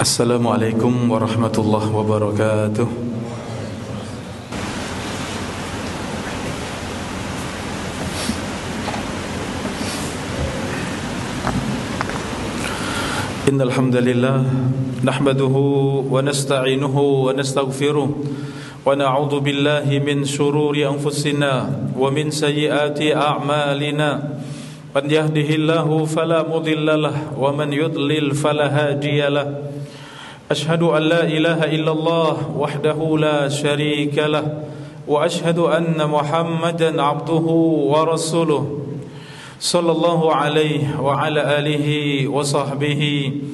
Assalamualaikum warahmatullahi wabarakatuh. Innal hamdalillah nahmaduhu wa nasta'inuhu wa nastaghfiruh wa na'udzu billahi min shururi anfusina wa min sayyiati a'malina. Man yahdihillahu fala mudilla lahu wa man yudlil fala hadiya lahu. Ashhadu an la ilaha illallah wahdahu la syarika lah wa ashhadu anna Muhammadan abduhu wa rasuluh sallallahu alaihi wa ala alihi wa sahbihi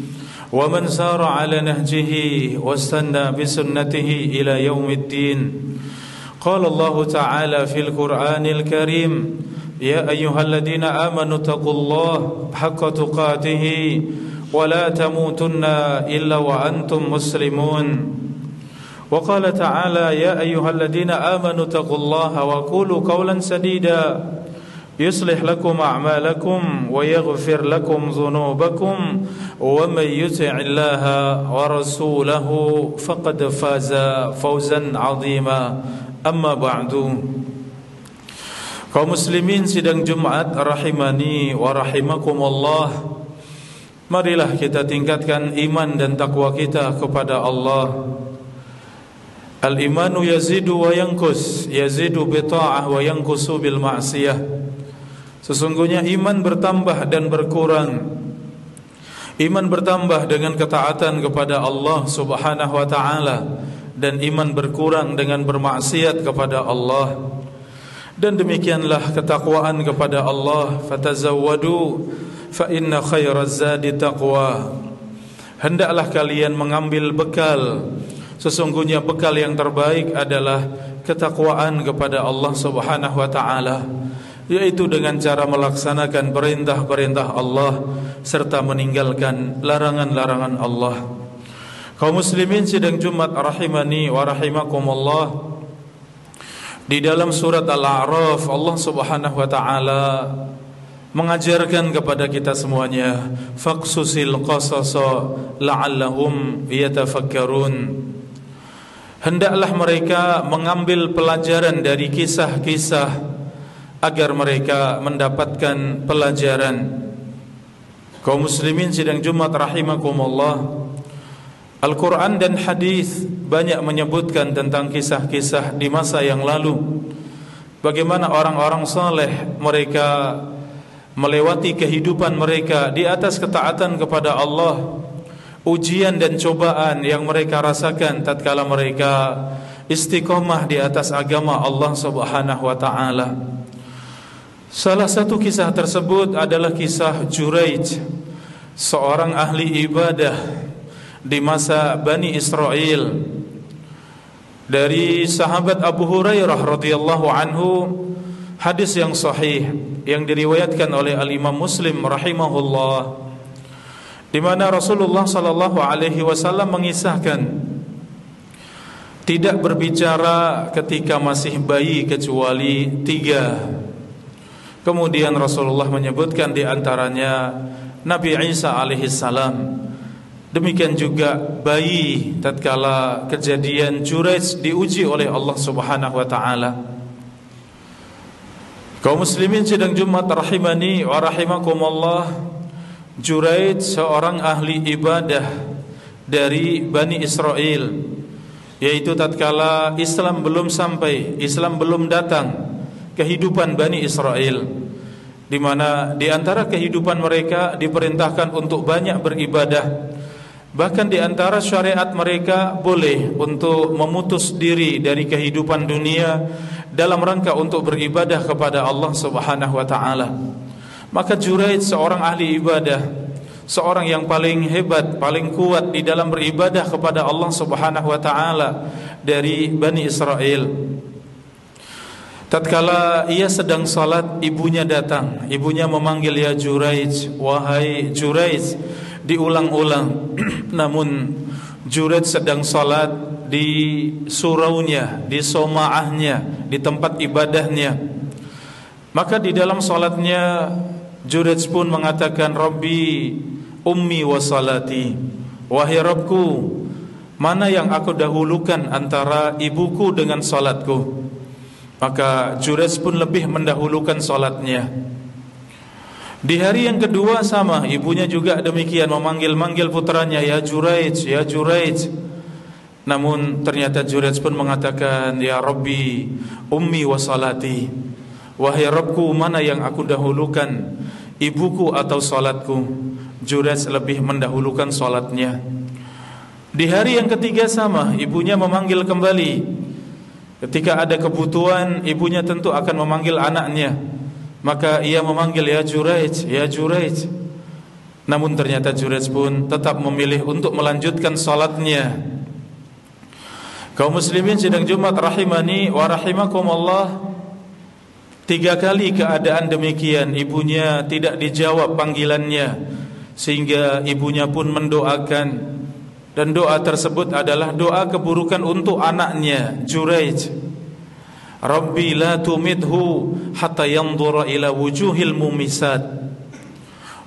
wa man sara ala nahjihi wa istanna bi sunnatihi ila yaumiddin. Qala Allah ta'ala fil Qur'anil Karim, ya ayyuhalladzina amanu taqullaha haqqa tuqatih ولا تموتن إلا وأنتم مسلمون. وقال تعالى يا أيها الذين آمنوا اتقوا الله وقولوا قولا سديدا يصلح لكم أعمالكم ويغفر لكم ذنوبكم ومن يطع الله ورسوله فقد فاز فوزا عظيما. أما بعد. Kaum muslimin sidang Jumat rahimani wa rahimakumullah, marilah kita tingkatkan iman dan takwa kita kepada Allah. Al-imanu yazidu wa yanqus, yazidu bi ta'ah wa yanqusu bil ma'siyah. Sesungguhnya iman bertambah dan berkurang. Iman bertambah dengan ketaatan kepada Allah Subhanahu wa taala, dan iman berkurang dengan bermaksiat kepada Allah. Dan demikianlah ketakwaan kepada Allah, fatazawwadu fa inna khairaz zadi taqwa. Hendaklah kalian mengambil bekal, sesungguhnya bekal yang terbaik adalah ketakwaan kepada Allah Subhanahu wa taala, yaitu dengan cara melaksanakan perintah-perintah Allah serta meninggalkan larangan-larangan Allah. Kaum muslimin sidang Jumat rahimani wa rahimakumullah, di dalam surat Al-A'raf Allah Subhanahu wa taala mengajarkan kepada kita semuanya, faqsusil qasasa la'allahum yatafakkarun. Hendaklah mereka mengambil pelajaran dari kisah-kisah agar mereka mendapatkan pelajaran. Kaum muslimin sidang Jumat rahimakumullah, Al-Quran dan hadis banyak menyebutkan tentang kisah-kisah di masa yang lalu, bagaimana orang-orang saleh mereka melewati kehidupan mereka di atas ketaatan kepada Allah, ujian dan cobaan yang mereka rasakan tatkala mereka istiqomah di atas agama Allah Subhanahu wa taala. Salah satu kisah tersebut adalah kisah Juraij, seorang ahli ibadah di masa Bani Israel. Dari sahabat Abu Hurairah radhiyallahu anhu, hadis yang sahih yang diriwayatkan oleh Al-Imam Muslim rahimahullah, di mana Rasulullah sallallahu alaihi wasallam mengisahkan tidak berbicara ketika masih bayi kecuali 3. Kemudian Rasulullah menyebutkan di antaranya Nabi Isa alaihi salam. Demikian juga bayi tatkala kejadian Juraij diuji oleh Allah Subhanahu wa taala. Kaum muslimin sidang Jumat rahimani wa rahimakumullah, Juraij seorang ahli ibadah dari Bani Israel, yaitu tatkala Islam belum sampai, Islam belum datang, kehidupan Bani Israel, di mana di antara kehidupan mereka diperintahkan untuk banyak beribadah. Bahkan di antara syariat mereka boleh untuk memutus diri dari kehidupan dunia dalam rangka untuk beribadah kepada Allah Subhanahu wa taala. Maka Juraij seorang ahli ibadah, seorang yang paling hebat, paling kuat di dalam beribadah kepada Allah Subhanahu wa taala dari Bani Israel. Tatkala ia sedang salat, ibunya datang. Ibunya memanggil, ya Juraij, wahai Juraij, diulang-ulang. Namun Juraij sedang salat di suraunya, di somaahnya, di tempat ibadahnya. Maka di dalam salatnya Juraij pun mengatakan, Rabbi ummi wa salati, wahai Rabbku, mana yang aku dahulukan antara ibuku dengan salatku? Maka Jurayj pun lebih mendahulukan salatnya. Di hari yang kedua sama, ibunya juga demikian memanggil-manggil putranya, ya Jurayj, ya Jurayj. Namun ternyata Jurayj pun mengatakan, ya Rabbi, ummi wa salati. Wahai Rabbku, mana yang aku dahulukan, ibuku atau salatku? Jurayj lebih mendahulukan salatnya. Di hari yang ketiga sama, ibunya memanggil kembali. Ketika ada kebutuhan, ibunya tentu akan memanggil anaknya. Maka ia memanggil, ya Jurayj, ya Jurayj. Namun ternyata Jurayj pun tetap memilih untuk melanjutkan salatnya. Kaum muslimin sidang Jumat rahimani wa rahimakumullah, 3 kali keadaan demikian, ibunya tidak dijawab panggilannya, sehingga ibunya pun mendoakan. Dan doa tersebut adalah doa keburukan untuk anaknya Jurayj. Rabbi la tumidhu hatta yanzura ila wujuhil mumisat.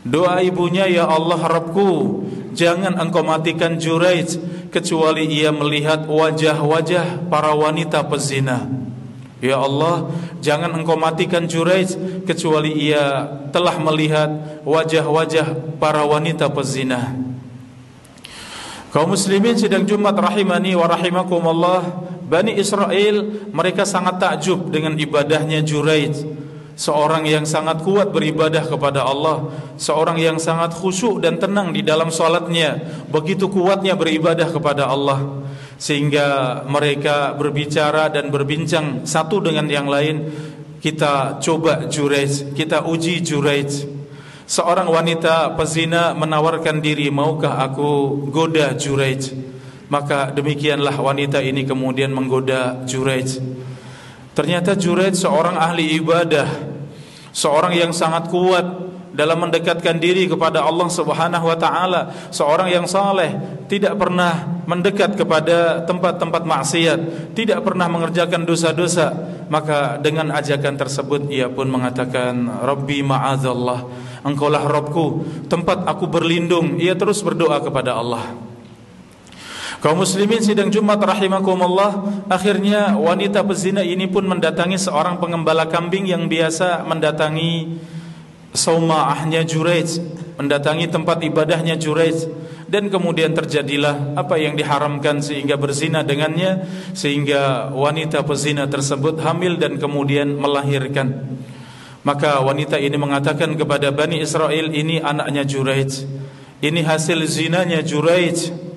Doa ibunya, ya Allah Rabbku, jangan engkau matikan Jurayj kecuali ia melihat wajah-wajah para wanita pezina. Ya Allah, jangan engkau matikan Jurayj kecuali ia telah melihat wajah-wajah para wanita pezina. Kaum muslimin sidang Jumat rahimani wa rahimakumullah, Bani Israel mereka sangat takjub dengan ibadahnya Jurayj, seorang yang sangat kuat beribadah kepada Allah, seorang yang sangat khusyuk dan tenang di dalam salatnya, begitu kuatnya beribadah kepada Allah, sehingga mereka berbicara dan berbincang satu dengan yang lain, kita coba Jurayj, kita uji Jurayj. Seorang wanita pezina menawarkan diri, maukah aku goda Jurayj? Maka demikianlah wanita ini kemudian menggoda Jurayj. Ternyata Jurayj seorang ahli ibadah, seorang yang sangat kuat dalam mendekatkan diri kepada Allah Subhanahu wa taala, seorang yang saleh, tidak pernah mendekat kepada tempat-tempat maksiat, tidak pernah mengerjakan dosa-dosa. Maka dengan ajakan tersebut ia pun mengatakan, Rabbi ma'adzallah, engkaulah Rabbku, tempat aku berlindung. Ia terus berdoa kepada Allah. Kaum muslimin sidang Jumat rahimakumullah, akhirnya wanita pezina ini pun mendatangi seorang pengembala kambing yang biasa mendatangi saumaahnya Jurayj, mendatangi tempat ibadahnya Jurayj. Dan kemudian terjadilah apa yang diharamkan sehingga berzina dengannya, sehingga wanita pezina tersebut hamil dan kemudian melahirkan. Maka wanita ini mengatakan kepada Bani Israel, ini anaknya Jurayj, ini hasil zinanya Jurayj.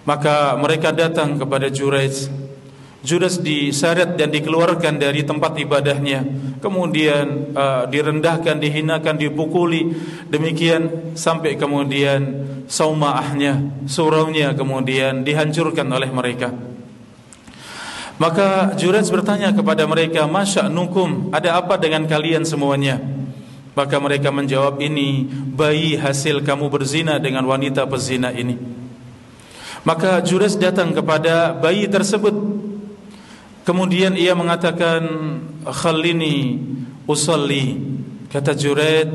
Maka mereka datang kepada Jurayj. Jurayj diseret dan dikeluarkan dari tempat ibadahnya, kemudian direndahkan, dihinakan, dipukuli, demikian sampai kemudian saumaahnya, suraunya kemudian dihancurkan oleh mereka. Maka Jurayj bertanya kepada mereka, masya'nukum, ada apa dengan kalian semuanya? Maka mereka menjawab, ini bayi hasil kamu berzina dengan wanita pezina ini. Maka Jurayj datang kepada bayi tersebut. Kemudian ia mengatakan, khallini usalli. Kata Jurayj,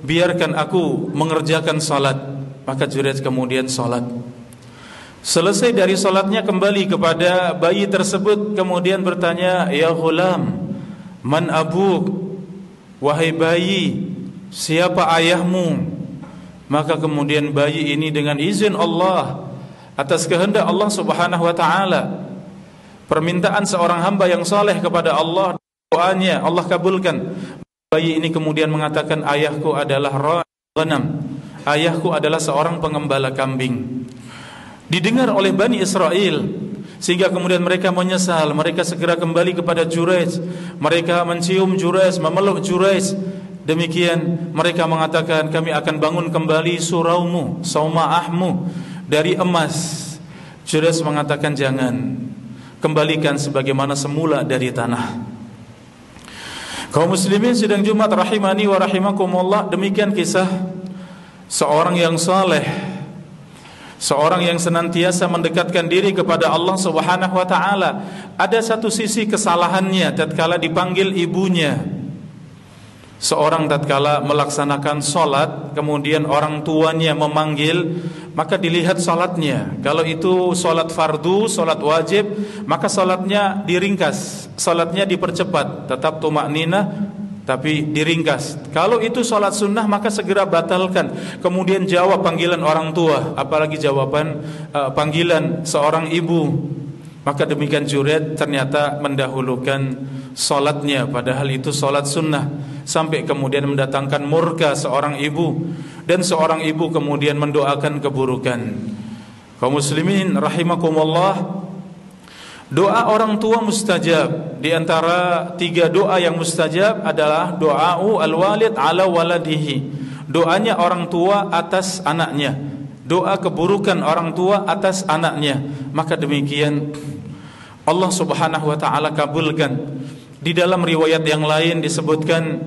biarkan aku mengerjakan salat. Maka Jurayj kemudian salat. Selesai dari salatnya kembali kepada bayi tersebut, kemudian bertanya, ya ghulam, man abuk? Wahai bayi, siapa ayahmu? Maka kemudian bayi ini dengan izin Allah, atas kehendak Allah Subhanahu wa taala, permintaan seorang hamba yang saleh kepada Allah, doanya Allah kabulkan. Bayi ini kemudian mengatakan, ayahku adalah ra'i ghanam, ayahku adalah seorang pengembala kambing. Didengar oleh Bani Israel, sehingga kemudian mereka menyesal. Mereka segera kembali kepada Jurayj, mereka mencium Jurayj, memeluk Jurayj. Demikian mereka mengatakan, kami akan bangun kembali suraumu, saumaahmu dari emas. Jurayj mengatakan, jangan, kembalikan sebagaimana semula dari tanah. Kaum muslimin sidang Jumat rahimani wa rahimakumullah, demikian kisah seorang yang saleh, seorang yang senantiasa mendekatkan diri kepada Allah Subhanahu wa taala. Ada satu sisi kesalahannya tatkala dipanggil ibunya. Seorang tatkala melaksanakan salat, kemudian orang tuanya memanggil, maka dilihat salatnya. Kalau itu salat fardu, salat wajib, maka salatnya diringkas, salatnya dipercepat, tetap tumakninah tapi diringkas. Kalau itu salat sunnah, maka segera batalkan. Kemudian jawab panggilan orang tua, apalagi jawaban panggilan seorang ibu. Maka demikian Juraid ternyata mendahulukan salatnya, padahal itu salat sunnah, sampai kemudian mendatangkan murka seorang ibu, dan seorang ibu kemudian mendoakan keburukan. Kaum muslimin rahimakumullah, doa orang tua mustajab. Di antara 3 doa yang mustajab adalah doa al-walid ala waladihi, doanya orang tua atas anaknya, doa keburukan orang tua atas anaknya. Maka demikian Allah subhanahu wa ta'ala kabulkan. Di dalam riwayat yang lain disebutkan,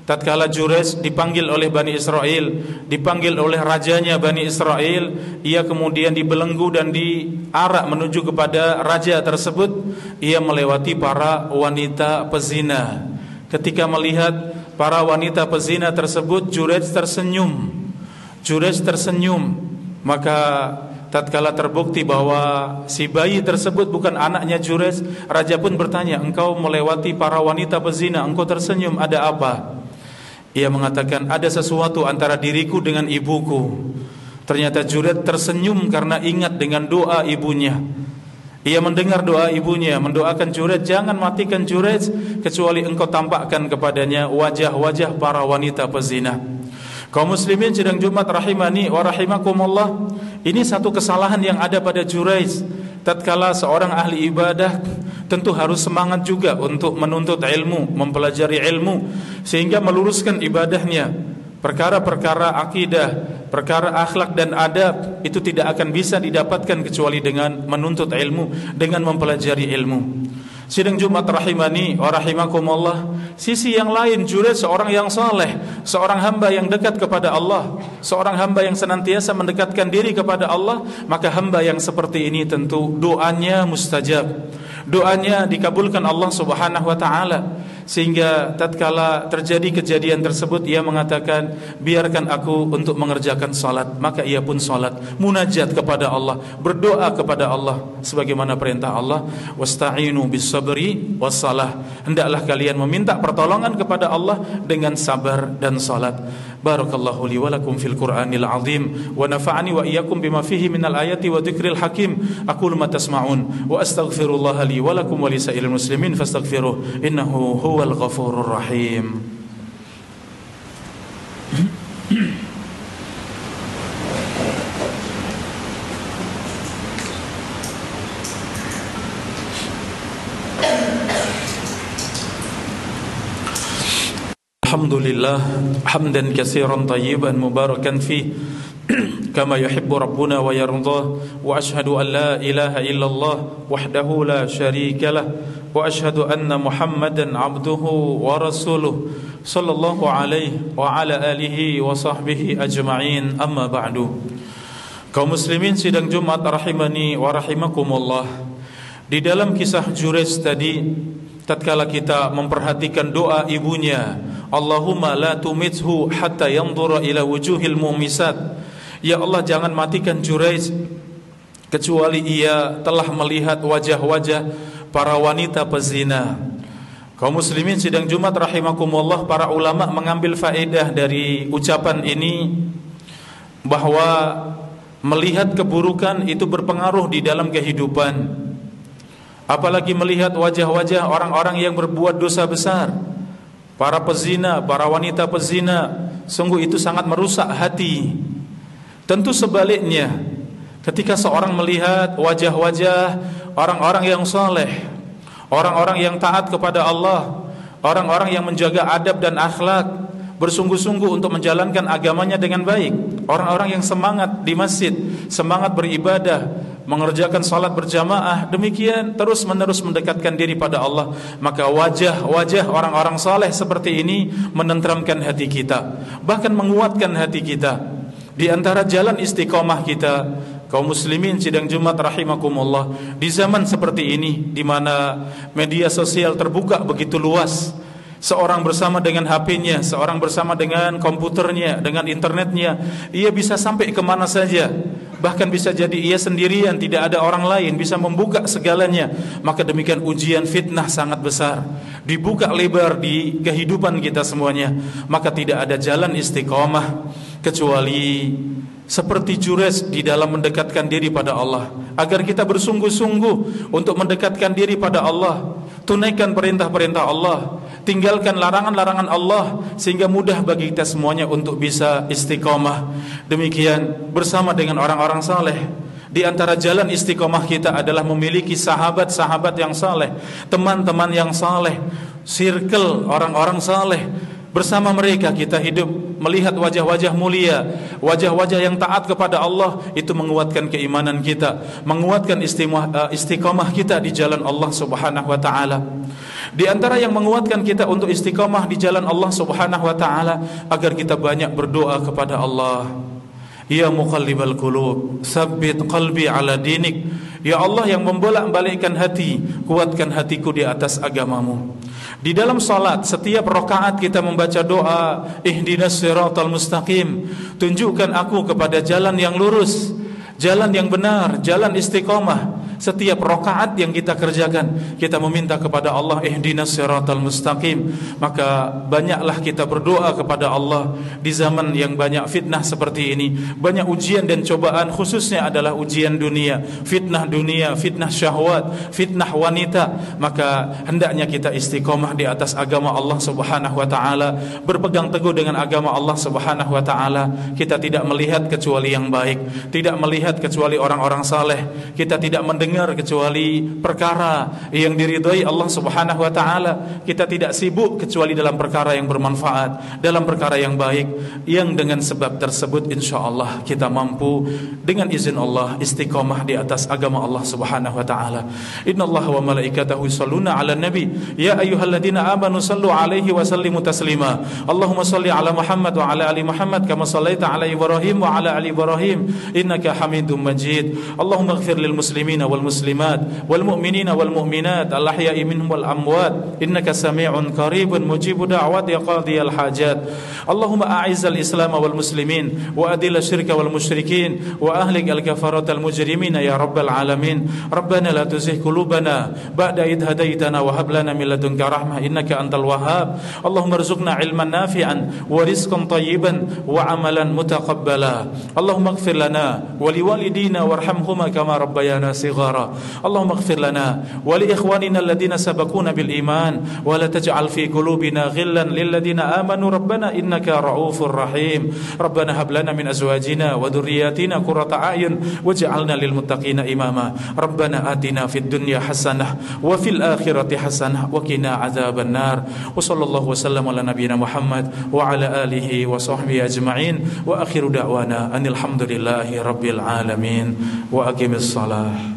tatkala Jurayj dipanggil oleh Bani Israel, dipanggil oleh rajanya Bani Israel, ia kemudian dibelenggu dan diarak menuju kepada raja tersebut. Ia melewati para wanita pezina. Ketika melihat para wanita pezina tersebut, Jurayj tersenyum. Jurayj tersenyum. Maka tatkala terbukti bahwa si bayi tersebut bukan anaknya Jurayj, raja pun bertanya, engkau melewati para wanita pezina, engkau tersenyum, ada apa? Ia mengatakan, ada sesuatu antara diriku dengan ibuku. Ternyata Jurayj tersenyum karena ingat dengan doa ibunya. Ia mendengar doa ibunya, mendoakan Jurayj, jangan matikan Jurayj kecuali engkau tampakkan kepadanya wajah-wajah para wanita pezina. Kaum muslimin sidang Jumat rahimani wa rahimakumullah, ini satu kesalahan yang ada pada Jurayj. Tatkala seorang ahli ibadah tentu harus semangat juga untuk menuntut ilmu, mempelajari ilmu, sehingga meluruskan ibadahnya. Perkara-perkara akidah, perkara akhlak dan adab itu tidak akan bisa didapatkan kecuali dengan menuntut ilmu, dengan mempelajari ilmu. Sidang Jumat rahimani wa rahimakumullah, sisi yang lain, Jurayj seorang yang saleh, seorang hamba yang dekat kepada Allah, seorang hamba yang senantiasa mendekatkan diri kepada Allah. Maka hamba yang seperti ini tentu doanya mustajab, doanya dikabulkan Allah subhanahu wa ta'ala. Sehingga tatkala terjadi kejadian tersebut, ia mengatakan, biarkan aku untuk mengerjakan salat. Maka ia pun salat, munajat kepada Allah, berdoa kepada Allah sebagaimana perintah Allah, wasta'inu bis sabri wassalah. Hendaklah kalian meminta pertolongan kepada Allah dengan sabar dan salat. Barakallahu li wa lakum fil Qur'anil azim, wa nafa'ani wa iyyakum bima fihi minal ayati wa dzikril hakim. Aqulu ma tasma'un wa astaghfirullah li wa lakum wa lisa'ilil muslimin fastaghfiruh innahu huwal ghafurur rahim. Alhamdulillah hamdan katsiran tayyiban mubarakan fi kama yuhibbu rabbuna wa yardah, wa ashhadu an la ilaha illallah wahdahu la syarika lah, wa ashhadu anna Muhammadan abduhu wa rasuluh sallallahu alaihi wa ala alihi wa sahbihi ajma'in, amma ba'du. Kaum muslimin sidang Jumat rahimani wa rahimakumullah, di dalam kisah Jurayj tadi, tatkala kita memperhatikan doa ibunya, Allahumma la tumithu hatta yanzura ila wujuhil mu'misat, ya Allah jangan matikan Jurayj kecuali ia telah melihat wajah-wajah para wanita pezina. Kaum muslimin sidang Jumat rahimakumullah, para ulama mengambil faedah dari ucapan ini, bahwa melihat keburukan itu berpengaruh di dalam kehidupan, apalagi melihat wajah-wajah orang-orang yang berbuat dosa besar, para pezina, para wanita pezina. Sungguh itu sangat merusak hati. Tentu sebaliknya, ketika seorang melihat wajah-wajah orang-orang yang saleh, orang-orang yang taat kepada Allah, orang-orang yang menjaga adab dan akhlak, bersungguh-sungguh untuk menjalankan agamanya dengan baik, orang-orang yang semangat di masjid, semangat beribadah, mengerjakan salat berjamaah, demikian terus-menerus mendekatkan diri pada Allah, maka wajah-wajah orang-orang saleh seperti ini menenteramkan hati kita, bahkan menguatkan hati kita. Di antara jalan istiqomah kita, kaum muslimin sidang Jumat rahimakumullah, di zaman seperti ini di mana media sosial terbuka begitu luas, seorang bersama dengan HP-nya, seorang bersama dengan komputernya, dengan internetnya, ia bisa sampai kemana saja. bahkan bisa jadi ia sendirian, tidak ada orang lain, bisa membuka segalanya, maka demikian ujian fitnah sangat besar, dibuka lebar di kehidupan kita semuanya. Maka tidak ada jalan istiqomah kecuali seperti jurus di dalam mendekatkan diri pada Allah. Agar kita bersungguh-sungguh untuk mendekatkan diri pada Allah, tunaikan perintah-perintah Allah, tinggalkan larangan-larangan Allah, sehingga mudah bagi kita semuanya untuk bisa istiqomah. Demikian bersama dengan orang-orang saleh. Di antara jalan istiqomah kita adalah memiliki sahabat-sahabat yang saleh, teman-teman yang saleh, circle orang-orang saleh. Bersama mereka kita hidup, melihat wajah-wajah mulia, wajah-wajah yang taat kepada Allah. Itu menguatkan keimanan kita, menguatkan istiqomah kita di jalan Allah Subhanahu wa ta'ala. Di antara yang menguatkan kita untuk istiqomah di jalan Allah Subhanahu wa ta'ala, agar kita banyak berdoa kepada Allah. Ya muqallibal qulub, tsabbit qalbi ala dinik. Ya Allah yang membolak-balikkan hati, kuatkan hatiku di atas agamamu. Di dalam salat, setiap rakaat kita membaca doa, ihdinas siratal mustaqim, tunjukkan aku kepada jalan yang lurus, jalan yang benar, jalan istiqomah. Setiap rakaat yang kita kerjakan, kita meminta kepada Allah ihdinas siratal mustaqim. Maka banyaklah kita berdoa kepada Allah di zaman yang banyak fitnah seperti ini, banyak ujian dan cobaan, khususnya adalah ujian dunia, fitnah syahwat, fitnah wanita. Maka hendaknya kita istiqomah di atas agama Allah Subhanahu wa ta'ala, berpegang teguh dengan agama Allah Subhanahu wa ta'ala. Kita tidak melihat kecuali yang baik, tidak melihat kecuali orang-orang saleh, kita tidak mendengar kecuali perkara yang diridhai Allah Subhanahu wa ta'ala. Kita tidak sibuk kecuali dalam perkara yang bermanfaat, dalam perkara yang baik, yang dengan sebab tersebut insyaallah kita mampu dengan izin Allah istiqomah di atas agama Allah Subhanahu wa ta'ala. Innallaha wa malaikatahu yusholluna 'alan nabi ya ayyuhalladzina amanu shallu 'alaihi wa sallimu taslima. Allahumma shalli 'ala Muhammad wa 'ala ali Muhammad kama shallaita 'ala Ibrahim wa 'ala ali Ibrahim innaka Hamidum Majid. Allahumma ighfir lil muslimina wal muslimat wal mu'minina wal mu'minat al ahya'i minhum wal amwat innaka sami'un qaribun mujibu da'wat ya qadiyal hajat. Allahumma a'izzal islam wal muslimin wa adil syirka wal musyrikin wa ahlik al kafarat al mujrimin ya rabbal alamin. Rabbana la tuzigh qulubana ba'da idh hadaitana wa hab lana min ladunka rahmah innaka antal wahhab. Allahumma arzuqna ilman nafi'an wa rizqan tayyiban wa amalan mutaqabbala. Allahumma ighfir lana wa liwalidina warhamhuma kama rabbayana صغارا. اللهم اغفر لنا ولإخواننا الذين سبقونا بالإيمان ولا تجعل في قلوبنا غلا للذين آمنوا ربنا إنك رؤوف رحيم. ربنا هب لنا من أزواجنا وذرياتنا قرة أعين واجعلنا للمتقين إماما. ربنا آتنا في الدنيا حسنة وفي الآخرة حسنة وقنا عذاب النار. وصلى الله وسلم على نبينا محمد وعلى آله وصحبه أجمعين وآخر دعوانا أن الحمد لله رب العالمين وأقم الصلاة.